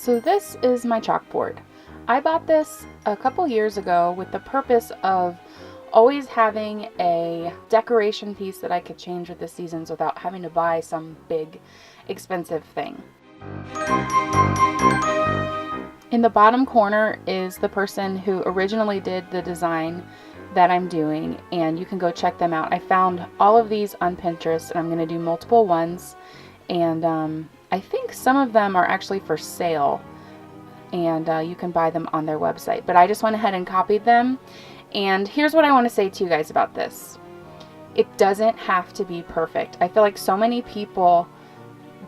So this is my chalkboard. I bought this a couple years ago with the purpose of always having a decoration piece that I could change with the seasons without having to buy some big expensive thing. In the bottom corner is the person who originally did the design that I'm doing, and you can go check them out. I found all of these on Pinterest, and I'm going to do multiple ones, and I think some of them are actually for sale, and you can buy them on their website. But I just went ahead and copied them, and here's what I want to say to you guys about this. It doesn't have to be perfect. I feel like so many people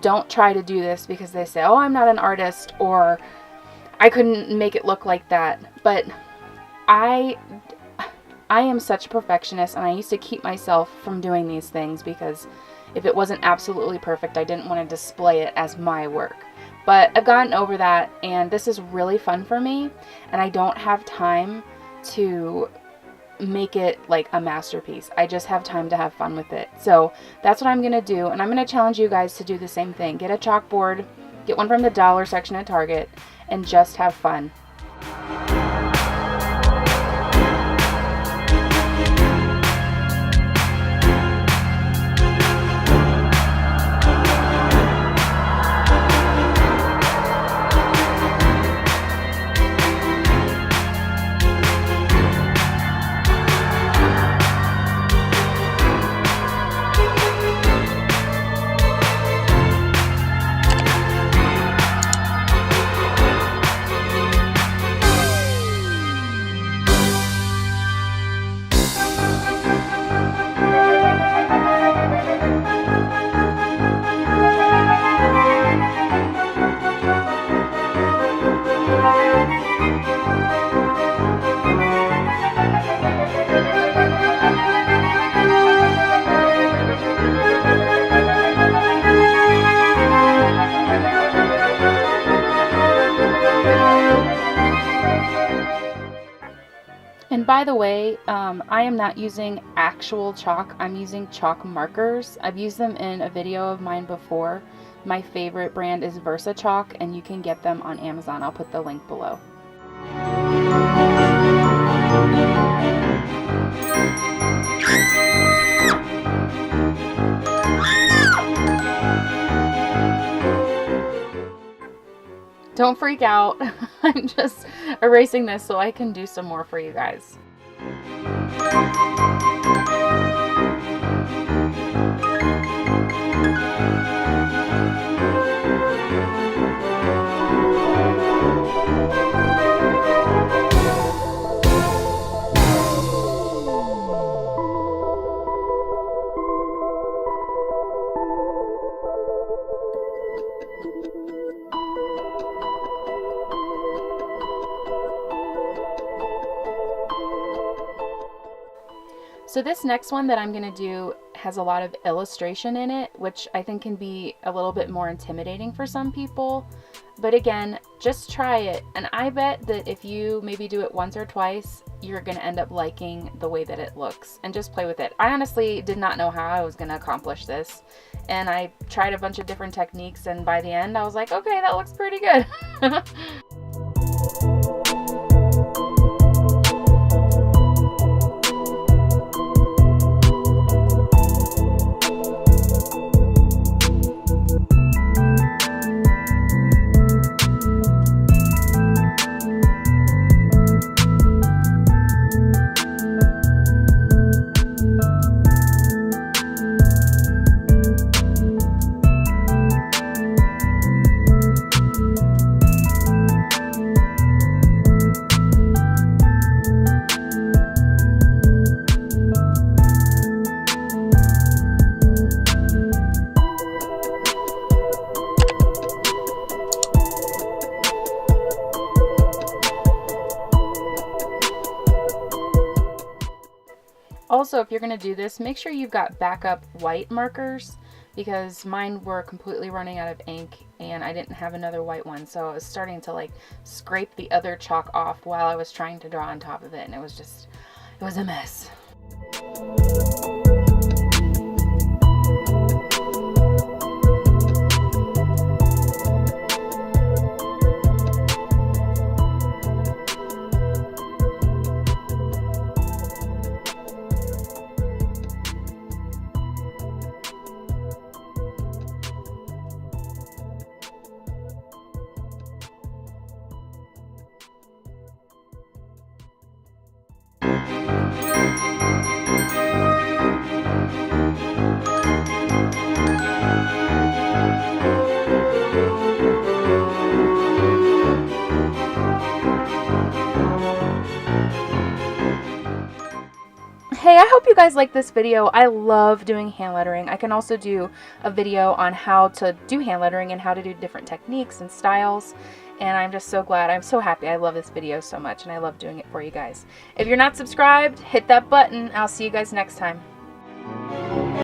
don't try to do this because they say, oh, I'm not an artist, or I couldn't make it look like that. But I am such a perfectionist, and I used to keep myself from doing these things because if it wasn't absolutely perfect, I didn't want to display it as my work. But I've gotten over that, and this is really fun for me, and I don't have time to make it like a masterpiece. I just have time to have fun with it. So that's what I'm going to do, and I'm going to challenge you guys to do the same thing. Get a chalkboard, get one from the dollar section at Target, and just have fun. And by the way, I am not using actual chalk. I'm using chalk markers. I've used them in a video of mine before. My favorite brand is Versa Chalk, and you can get them on Amazon. I'll put the link below. Don't freak out. I'm just erasing this so I can do some more for you guys. So this next one that I'm going to do has a lot of illustration in it, which I think can be a little bit more intimidating for some people. But again, just try it. And I bet that if you maybe do it once or twice, you're going to end up liking the way that it looks, and just play with it. I honestly did not know how I was going to accomplish this. And I tried a bunch of different techniques, and by the end I was like, okay, that looks pretty good. Also, if you're going to do this, make sure you've got backup white markers, because mine were completely running out of ink and I didn't have another white one, so I was starting to like scrape the other chalk off while I was trying to draw on top of it, and it was a mess. Hey, I hope you guys like this video. I love doing hand lettering. I can also do a video on how to do hand lettering and how to do different techniques and styles. And I'm just so glad. I'm so happy. I love this video so much, and I love doing it for you guys. If you're not subscribed, hit that button. I'll see you guys next time.